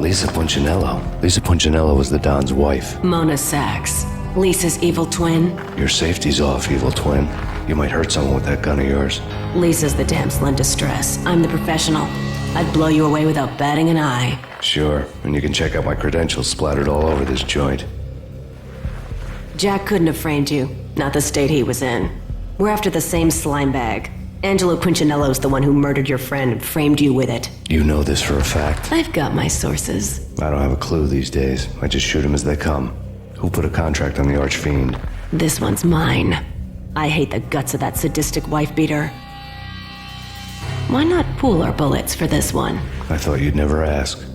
Lisa Punchinello. Lisa Punchinello was the Don's wife. Mona Sachs. Lisa's evil twin. Your safety's off, evil twin. You might hurt someone with that gun of yours. Lisa's the damsel in distress. I'm the professional. I'd blow you away without batting an eye. Sure, and you can check out my credentials splattered all over this joint. Jack couldn't have framed you. Not the state he was in. We're after the same slime bag. Angelo Punchinello's the one who murdered your friend and framed you with it. You know this for a fact. I've got my sources. I don't have a clue these days. I just shoot them as they come. Who put a contract on the Archfiend? This one's mine. I hate the guts of that sadistic wife-beater. Why not pool our bullets for this one? I thought you'd never ask.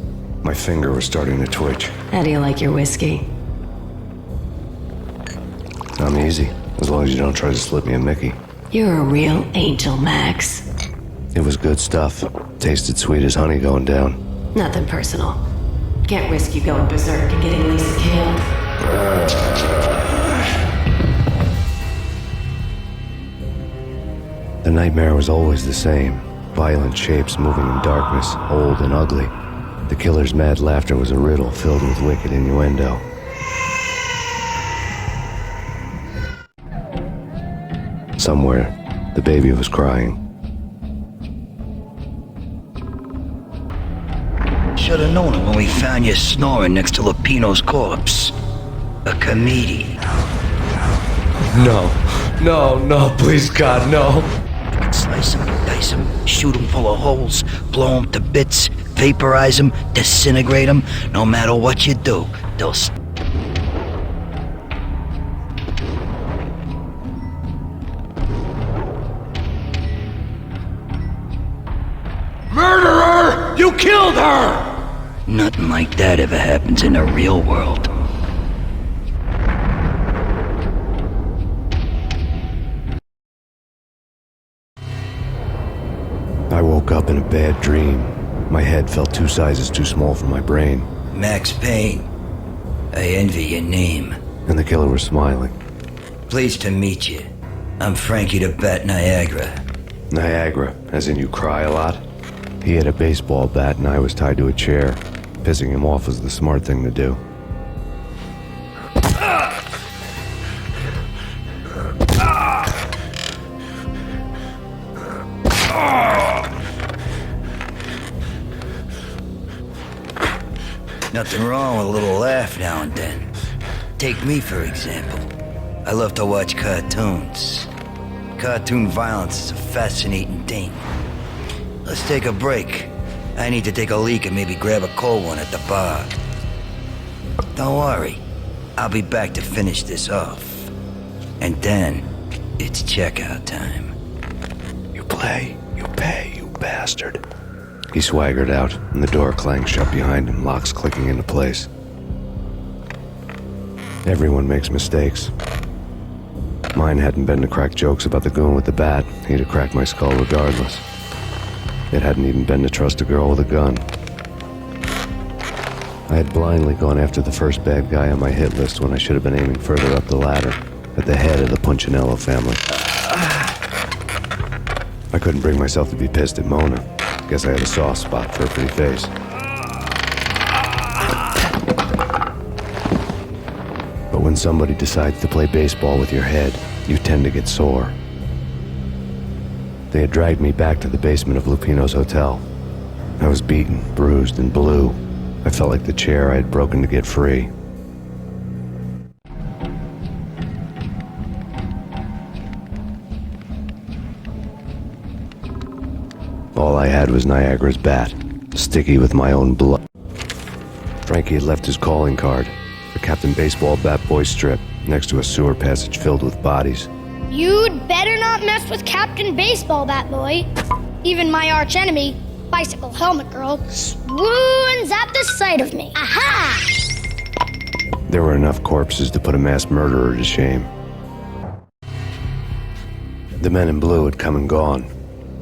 My finger was starting to twitch. How do you like your whiskey? I'm easy, as long as you don't try to slip me a Mickey. You're a real angel, Max. It was good stuff. Tasted sweet as honey going down. Nothing personal. Can't risk you going berserk and getting Lisa killed. The nightmare was always the same. Violent shapes moving in darkness, old and ugly. The killer's mad laughter was a riddle filled with wicked innuendo. Somewhere, the baby was crying. Should have known it when we found you snoring next to Lupino's corpse. A comedian. No, please God, no. You can slice him, dice him, shoot him full of holes, blow him to bits, vaporize him, disintegrate him. No matter what you do, they'll Murderer! You killed her! Nothing like that ever happens in the real world. I woke up in a bad dream. My head felt 2 sizes too small for my brain. Max Payne, I envy your name. And the killer was smiling. Pleased to meet you. I'm Frankie the Bat Niagara. Niagara, as in you cry a lot? He had a baseball bat and I was tied to a chair. Pissing him off was the smart thing to do. Nothing wrong with a little laugh now and then. Take me, for example. I love to watch cartoons. Cartoon violence is a fascinating thing. Let's take a break. I need to take a leak and maybe grab a cold one at the bar. Don't worry. I'll be back to finish this off. And then, it's checkout time. You play, you pay, you bastard. He swaggered out, and the door clanged shut behind him, locks clicking into place. Everyone makes mistakes. Mine hadn't been to crack jokes about the goon with the bat. He'd have cracked my skull regardless. It hadn't even been to trust a girl with a gun. I had blindly gone after the first bad guy on my hit list when I should have been aiming further up the ladder, at the head of the Punchinello family. I couldn't bring myself to be pissed at Mona. Guess I had a soft spot for her pretty face. But when somebody decides to play baseball with your head, you tend to get sore. They had dragged me back to the basement of Lupino's hotel. I was beaten, bruised, and blue. I felt like the chair I had broken to get free. All I had was Niagara's bat, sticky with my own blood. Frankie had left his calling card, a Captain Baseball Bat Boy strip, next to a sewer passage filled with bodies. You'd better not mess with Captain Baseball Bat Boy. Even my archenemy, Bicycle Helmet Girl, swoons at the sight of me. Aha! There were enough corpses to put a mass murderer to shame. The men in blue had come and gone.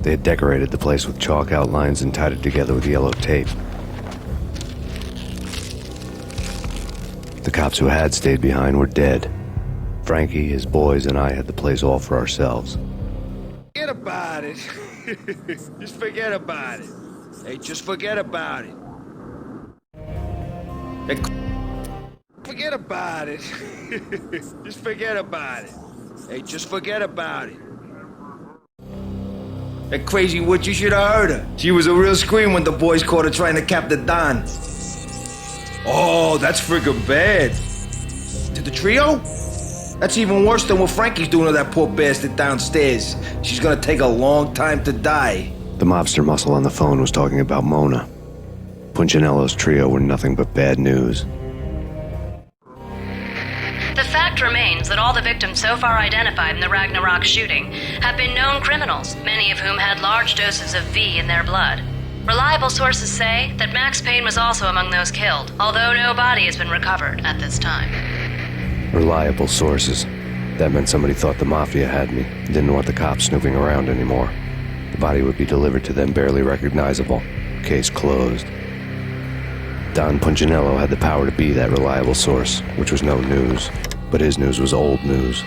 They had decorated the place with chalk outlines and tied it together with yellow tape. The cops who had stayed behind were dead. Frankie, his boys, and I had the place all for ourselves. Forget about it. Just forget about it. Hey, just forget about it. Forget about it. Just forget about it. Hey, just forget about it. That crazy witch, you should have heard her. She was a real scream when the boys caught her trying to cap the Don. Oh, that's friggin' bad. To the trio? That's even worse than what Frankie's doing to that poor bastard downstairs. She's gonna take a long time to die. The mobster muscle on the phone was talking about Mona. Punchinello's trio were nothing but bad news. The fact remains that all the victims so far identified in the Ragnarok shooting have been known criminals, many of whom had large doses of V in their blood. Reliable sources say that Max Payne was also among those killed, although no body has been recovered at this time. Reliable sources. That meant somebody thought the Mafia had me, didn't want the cops snooping around anymore. The body would be delivered to them barely recognizable. Case closed. Don Punchinello had the power to be that reliable source, which was no news. But his news was old news.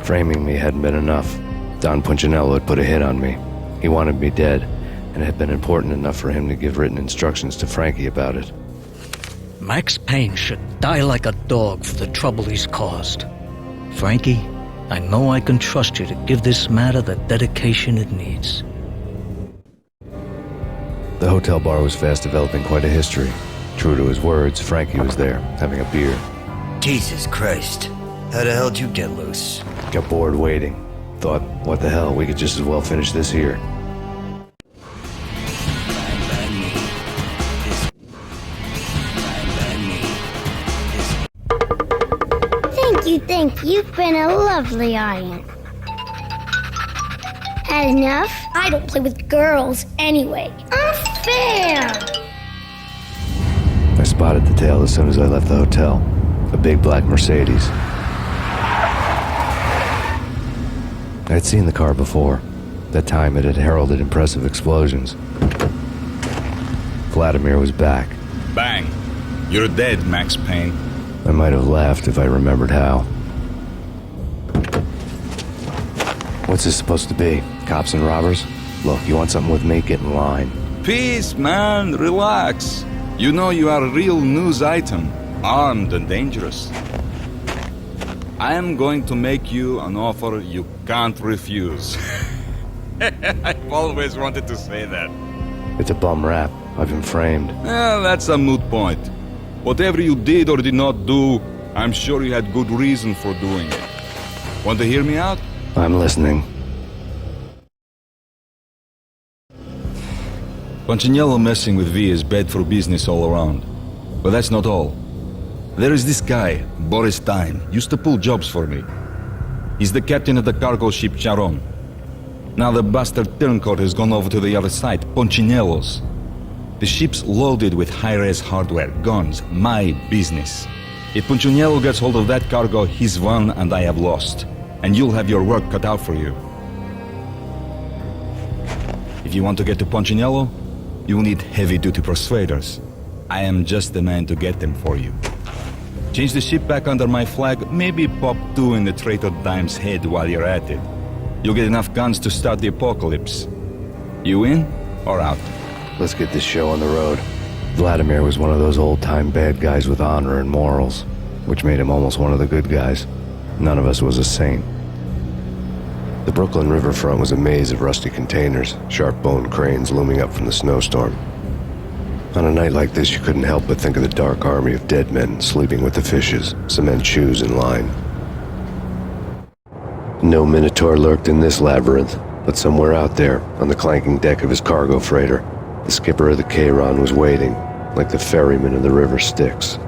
Framing me hadn't been enough. Don Punchinello had put a hit on me. He wanted me dead, and it had been important enough for him to give written instructions to Frankie about it. Max Payne should die like a dog for the trouble he's caused. Frankie, I know I can trust you to give this matter the dedication it needs. The hotel bar was fast developing quite a history. True to his words, Frankie was there, having a beer. Jesus Christ. How the hell did you get loose? Got bored waiting. Thought, what the hell, we could just as well finish this here. Thank you. You've been a lovely audience. Had enough? I don't play with girls anyway. Unfair! I spotted the tail as soon as I left the hotel. A big black Mercedes. I'd seen the car before. That time it had heralded impressive explosions. Vladimir was back. Bang! You're dead, Max Payne. I might have laughed if I remembered how. What's this supposed to be? Cops and robbers? Look, you want something with me? Get in line. Peace, man. Relax. You know you are a real news item. Armed and dangerous. I am going to make you an offer you can't refuse. I've always wanted to say that. It's a bum rap. I've been framed. That's a moot point. Whatever you did or did not do, I'm sure you had good reason for doing it. Want to hear me out? I'm listening. Punchinello messing with V is bad for business all around. But that's not all. There is this guy, Boris Time, used to pull jobs for me. He's the captain of the cargo ship Charon. Now the bastard turncoat has gone over to the other side, Punchinello's. The ship's loaded with high-res hardware, guns, my business. If Punchinello gets hold of that cargo, he's won and I have lost. And you'll have your work cut out for you. If you want to get to Punchinello, you'll need heavy-duty persuaders. I am just the man to get them for you. Change the ship back under my flag, maybe pop 2 in the traitor Dime's head while you're at it. You'll get enough guns to start the apocalypse. You in or out? Let's get this show on the road. Vladimir was one of those old-time bad guys with honor and morals, which made him almost one of the good guys. None of us was a saint. The Brooklyn riverfront was a maze of rusty containers, sharp-boned cranes looming up from the snowstorm. On a night like this, you couldn't help but think of the dark army of dead men sleeping with the fishes, cement shoes in line. No Minotaur lurked in this labyrinth, but somewhere out there, on the clanking deck of his cargo freighter, the skipper of the Chiron was waiting, like the ferryman of the river Styx.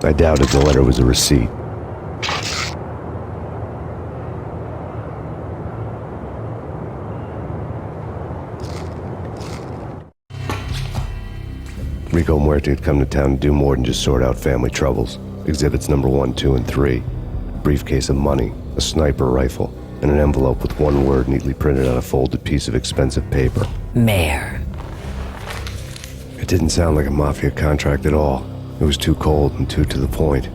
I doubted the letter was a receipt. Rico Muerte had come to town to do more than just sort out family troubles. Exhibits number 1, 2, and 3. A briefcase of money, a sniper rifle, and an envelope with one word neatly printed on a folded piece of expensive paper. Mayor. It didn't sound like a mafia contract at all. It was too cold and too to the point.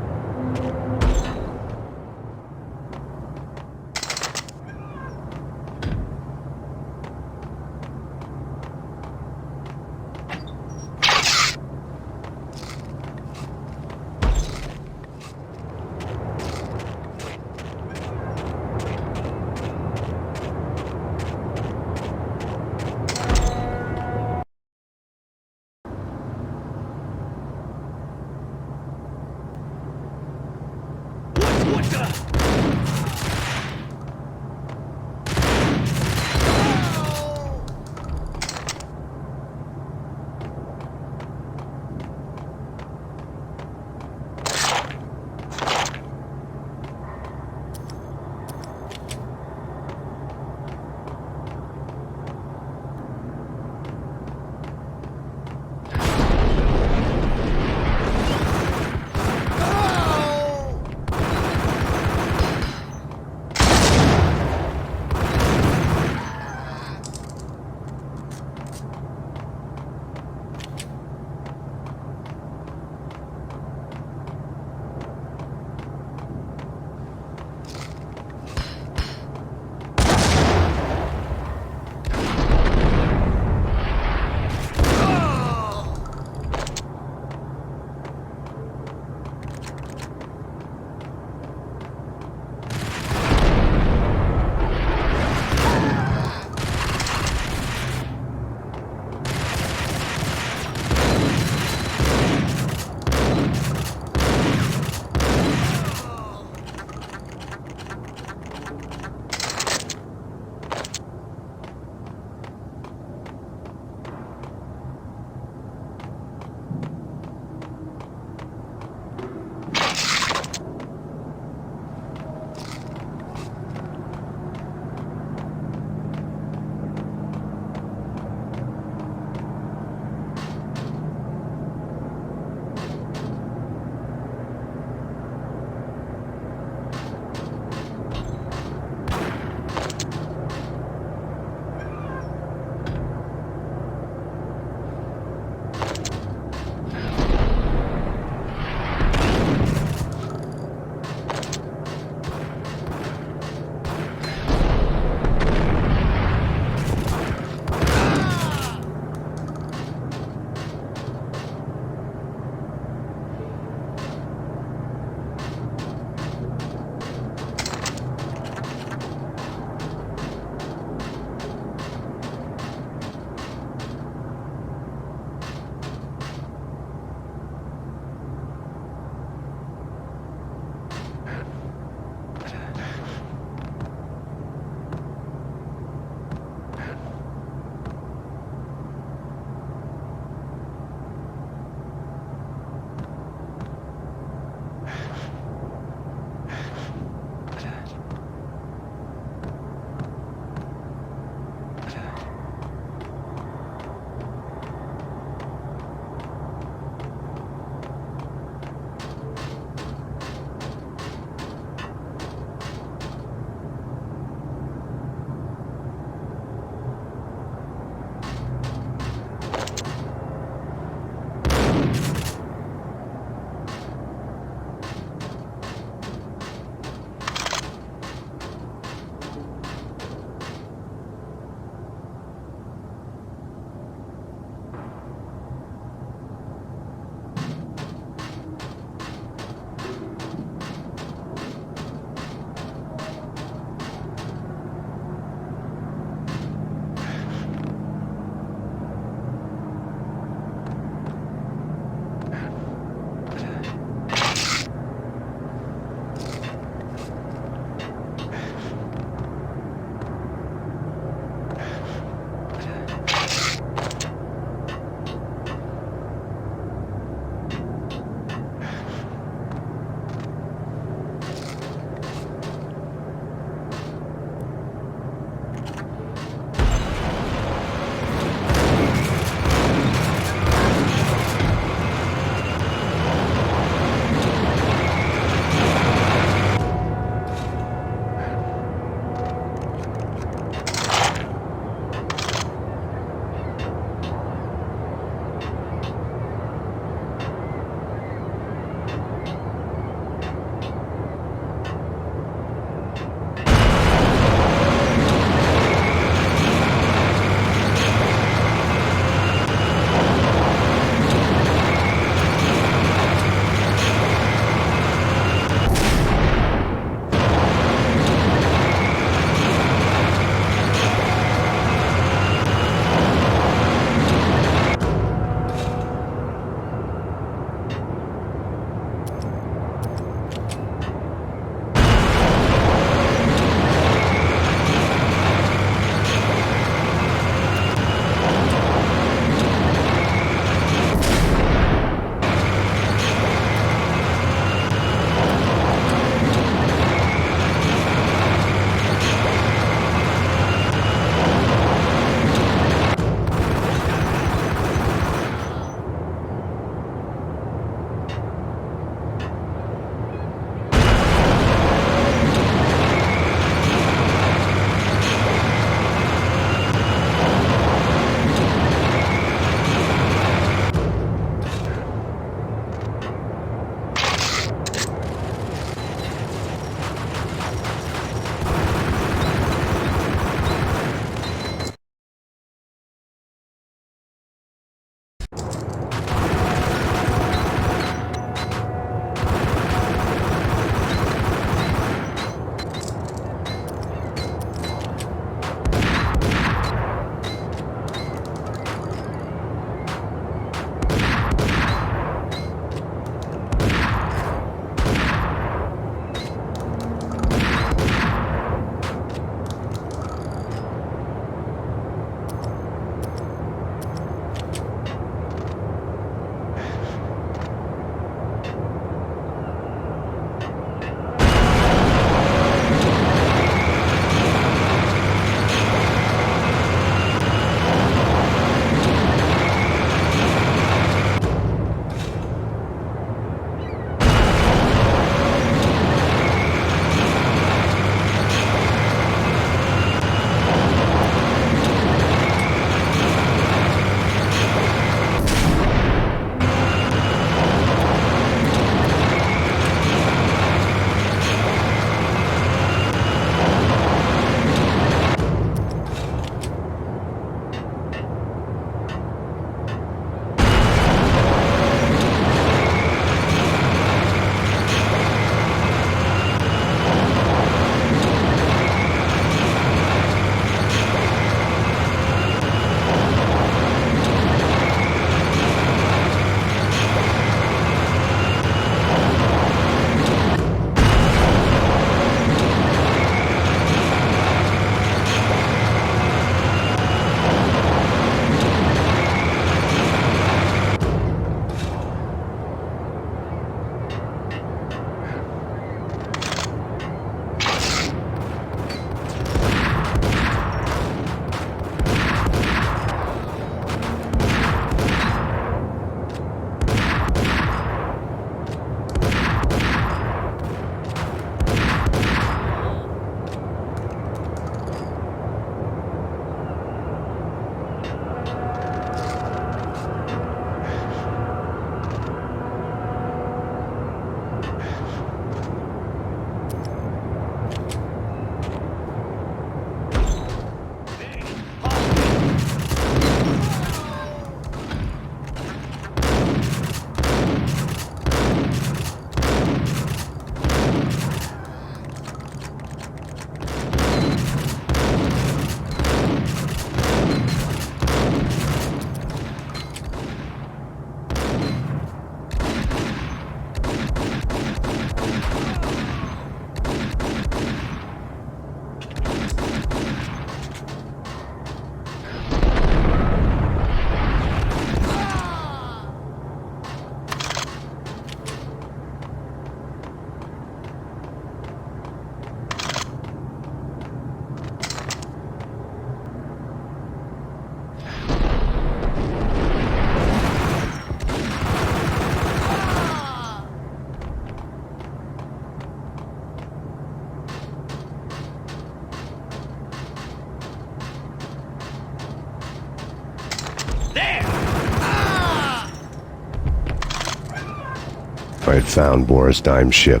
I had found Boris Dime's ship.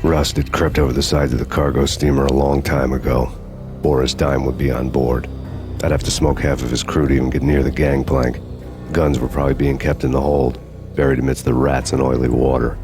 Rust had crept over the sides of the cargo steamer a long time ago. Boris Dime would be on board. I'd have to smoke half of his crew to even get near the gangplank. Guns were probably being kept in the hold, buried amidst the rats and oily water.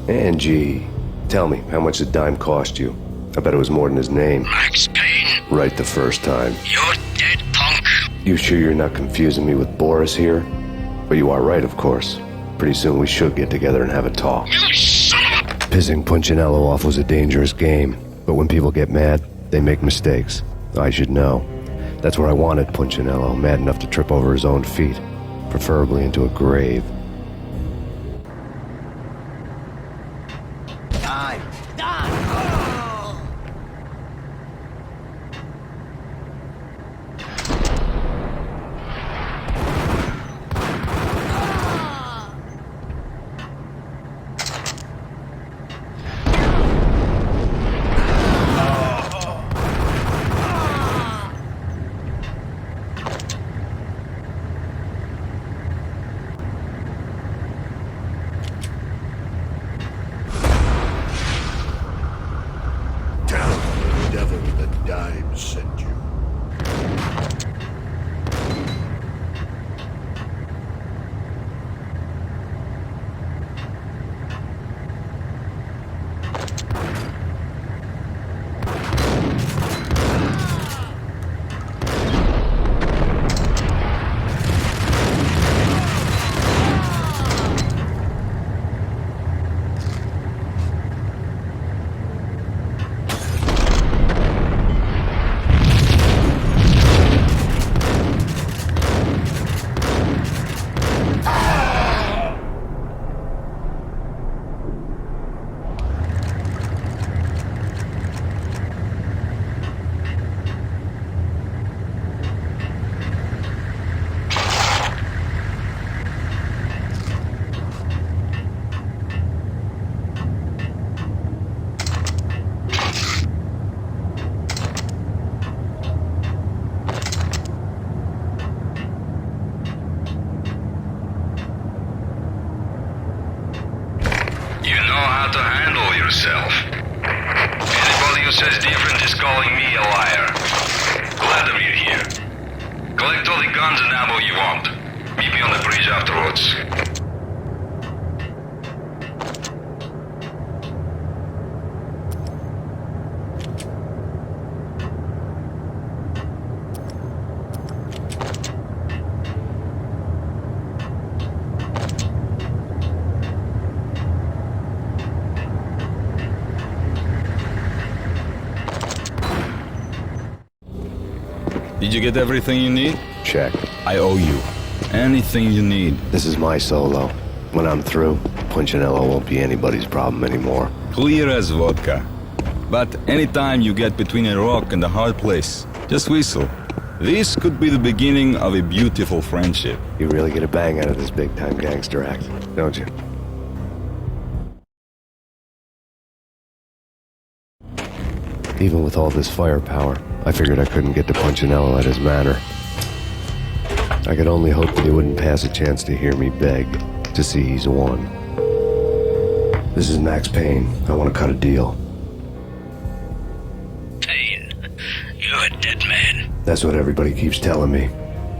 Angie, tell me, how much did Dime cost you? I bet it was more than his name. Max Payne, Right the first time. you're dead, punk. You sure you're not confusing me with Boris here? But you are right, of course. Pretty soon we should get together and have a talk. You son of a... Pissing Punchinello off was a dangerous game, but when people get mad, they make mistakes. I should know. That's where I wanted Punchinello, mad enough to trip over his own feet, preferably into a grave. to handle yourself. Anybody who says different is calling me a liar. Glad I'm here. Collect all the guns and ammo you want. Meet me on the bridge afterwards. Did you get everything you need? Check. I owe you. Anything you need. This is my solo. When I'm through, Punchinello won't be anybody's problem anymore. Clear as vodka. But anytime you get between a rock and a hard place, just whistle. This could be the beginning of a beautiful friendship. You really get a bang out of this big-time gangster act, don't you? Even with all this firepower, I figured I couldn't get to Punchinello at his manor. I could only hope that he wouldn't pass a chance to hear me beg to see he's won. This is Max Payne. I want to cut a deal. Payne, you're a dead man. That's what everybody keeps telling me.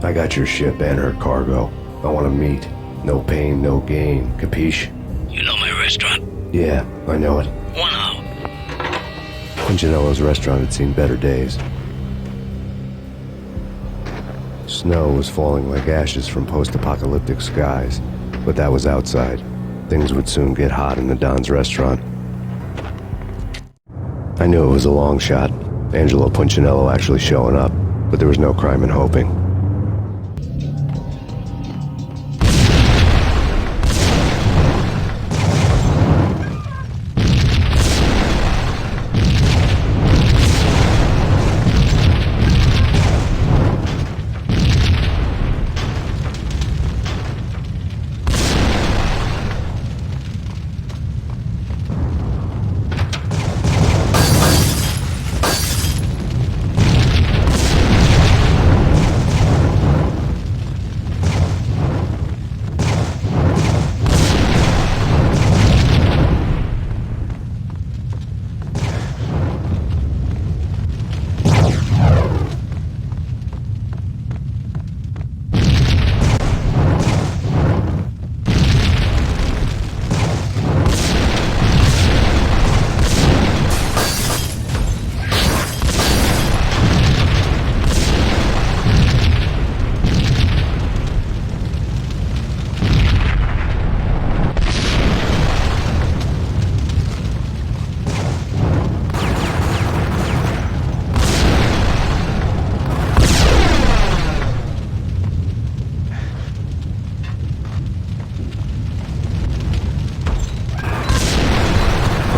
I got your ship and her cargo. I want to meet. No pain, no gain. Capiche? You know my restaurant? Yeah, I know it. 1 hour. Punchinello's restaurant had seen better days. Snow was falling like ashes from post-apocalyptic skies, but that was outside. Things would soon get hot in the Don's restaurant. I knew it was a long shot, Angelo Punchinello actually showing up, but there was no crime in hoping.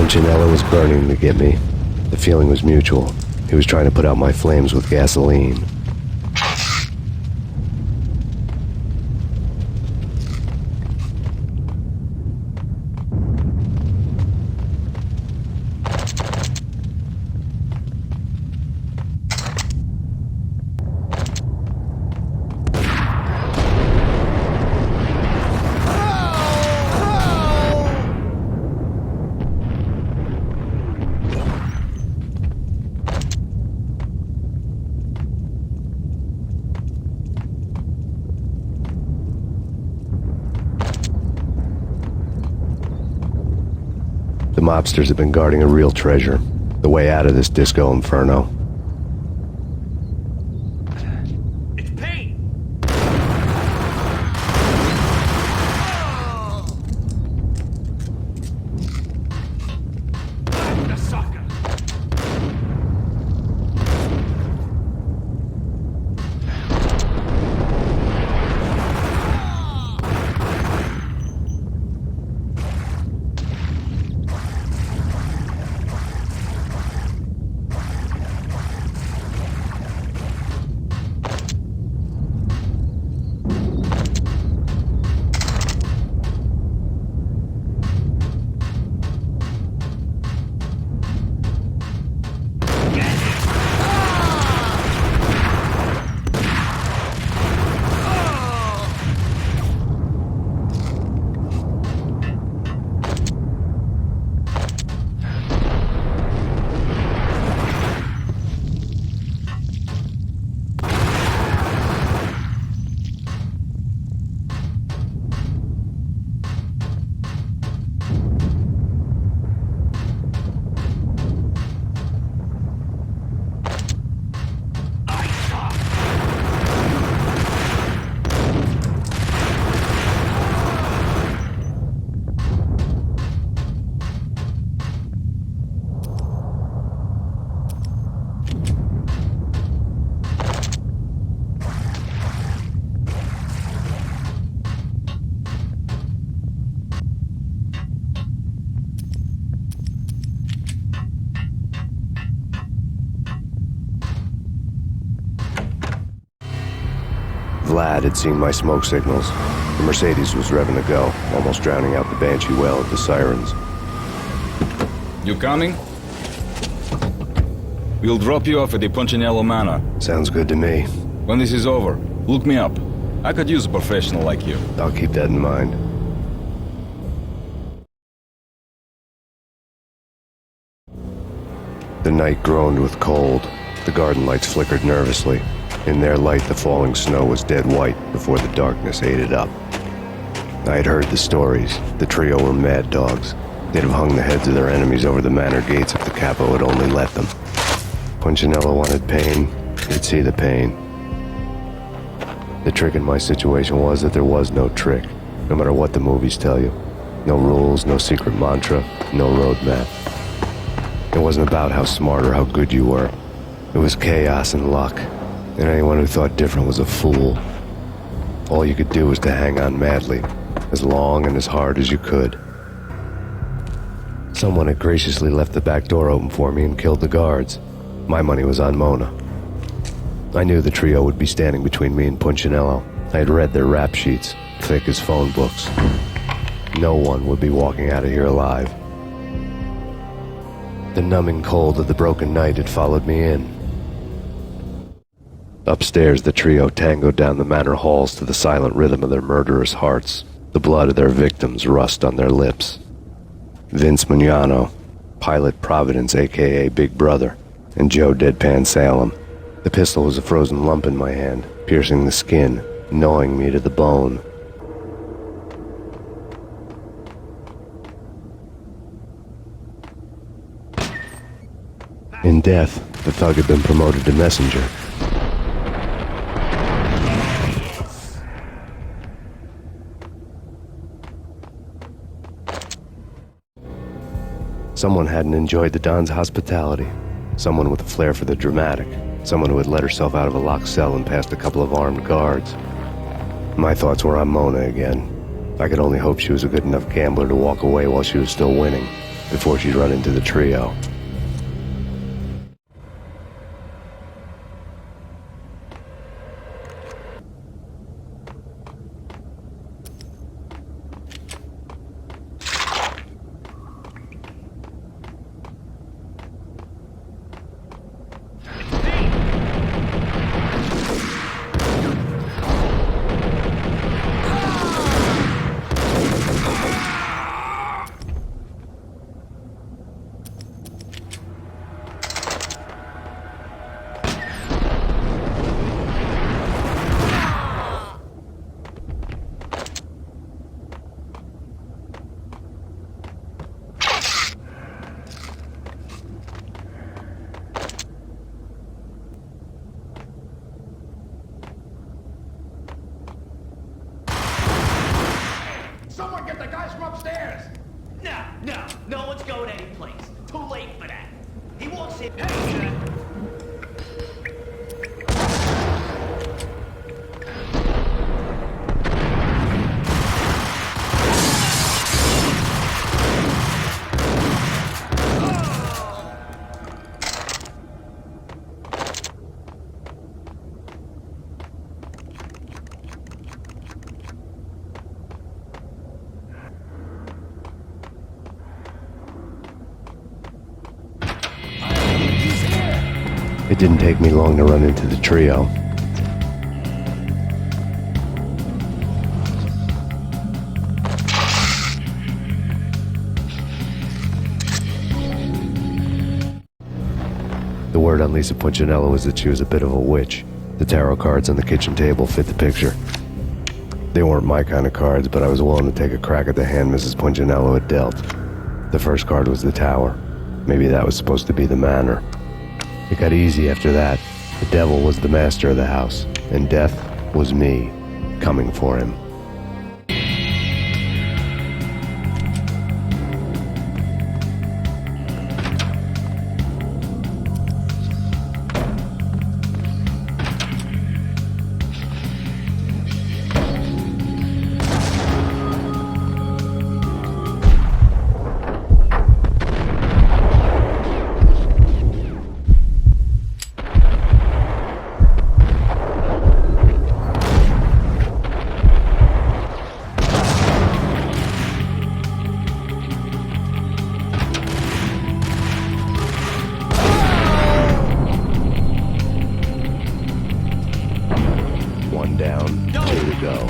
Punchinello was burning to get me. The feeling was mutual. He was trying to put out my flames with gasoline. The mobsters have been guarding a real treasure, the way out of this disco inferno. It's Payne! The sucker! Vlad had seen my smoke signals. The Mercedes was revving to go, almost drowning out the banshee wail of the sirens. You coming? We'll drop you off at the Punchinello Manor. Sounds good to me. When this is over, look me up. I could use a professional like you. I'll keep that in mind. The night groaned with cold. The garden lights flickered nervously. In their light, the falling snow was dead white before the darkness ate it up. I had heard the stories. The trio were mad dogs. They'd have hung the heads of their enemies over the manor gates if the capo had only let them. Punchinello wanted pain. They'd see the pain. The trick in my situation was that there was no trick, no matter what the movies tell you. No rules, no secret mantra, no roadmap. It wasn't about how smart or how good you were. It was chaos and luck, and anyone who thought different was a fool. All you could do was to hang on madly, as long and as hard as you could. Someone had graciously left the back door open for me and killed the guards. My money was on Mona. I knew the trio would be standing between me and Punchinello. I had read their rap sheets, thick as phone books. No one would be walking out of here alive. The numbing cold of the broken night had followed me in. Upstairs, the trio tangoed down the manor halls to the silent rhythm of their murderous hearts, the blood of their victims rust on their lips. Vince Mugnano, Pilot Providence aka Big Brother, and Joe Deadpan Salem. The pistol was a frozen lump in my hand, piercing the skin, gnawing me to the bone. In death, the thug had been promoted to messenger. Someone hadn't enjoyed the Don's hospitality. Someone with a flair for the dramatic. Someone who had let herself out of a locked cell and past a couple of armed guards. My thoughts were on Mona again. I could only hope she was a good enough gambler to walk away while she was still winning, before she'd run into the trio. Someone get the guys from upstairs! No one's going anyplace. Too late for that. He walks in. Hey, It didn't take me long to run into the trio. The word on Lisa Punchinello was that she was a bit of a witch. The tarot cards on the kitchen table fit the picture. They weren't my kind of cards, but I was willing to take a crack at the hand Mrs. Punchinello had dealt. The first card was the tower. Maybe that was supposed to be the manor. It got easy after that. The devil was the master of the house, and death was me, coming for him. One down, two to go.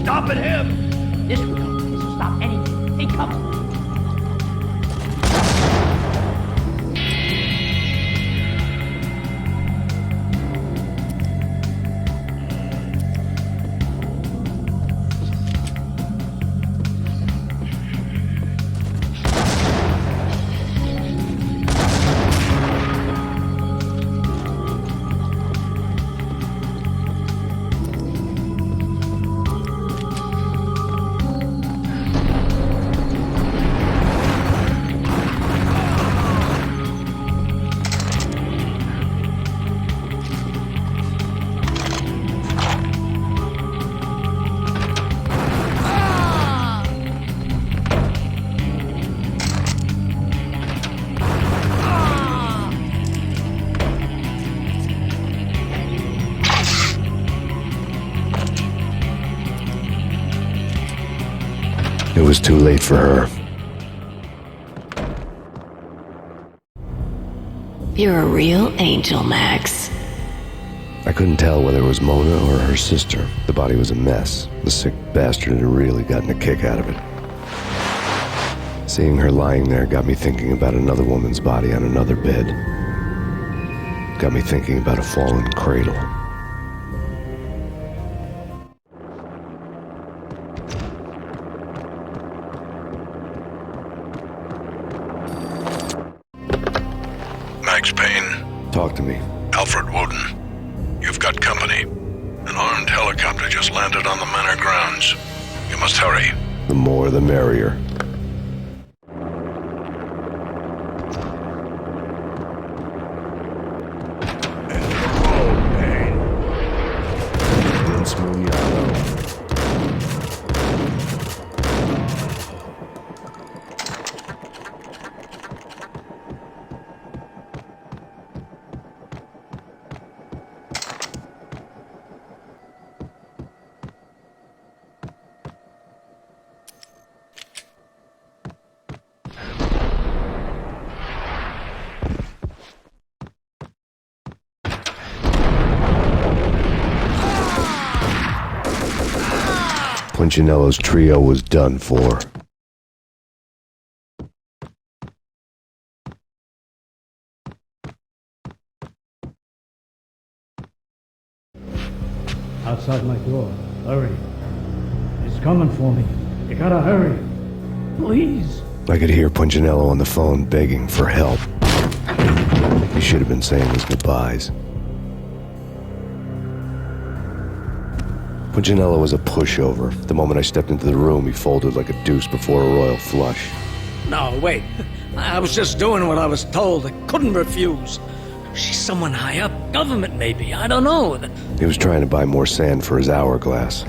Stopping him! This will stop anything. He comes. It was too late for her. You're a real angel, Max. I couldn't tell whether it was Mona or her sister. The body was a mess. The sick bastard had really gotten a kick out of it. Seeing her lying there got me thinking about another woman's body on another bed. Got me thinking about a fallen cradle. Max Payne. Talk to me. Alfred Woden. You've got company. An armed helicopter just landed on the manor grounds. You must hurry. The more the merrier. Punchinello's trio was done for. Outside my door. Hurry. He's coming for me. You gotta hurry. Please. I could hear Punchinello on the phone begging for help. He should have been saying his goodbyes. Punchinello was a pushover. The moment I stepped into the room, he folded like a deuce before a royal flush. No, wait. I was just doing what I was told. I couldn't refuse. She's someone high up. Government, maybe. I don't know. He was trying to buy more sand for his hourglass.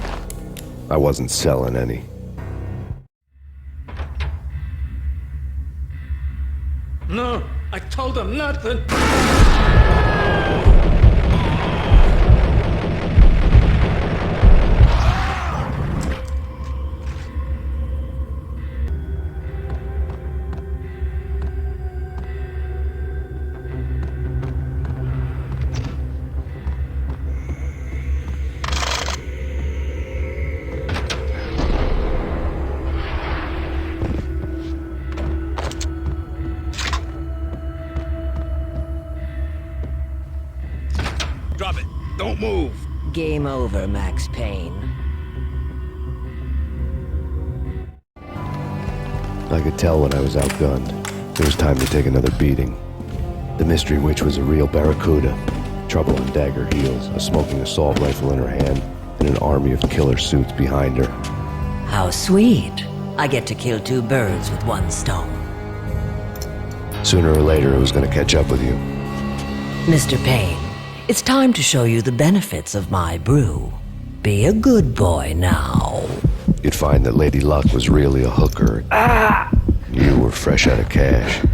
I wasn't selling any. No, I told him nothing. Drop it. Don't move. Game over, Max Payne. I could tell when I was outgunned. It was time to take another beating. The mystery witch was a real barracuda. Trouble in dagger heels, a smoking assault rifle in her hand, and an army of killer suits behind her. How sweet. I get to kill two birds with one stone. Sooner or later, it was going to catch up with you. Mr. Payne, it's time to show you the benefits of my brew. Be a good boy now. You'd find that Lady Luck was really a hooker. You were fresh out of cash.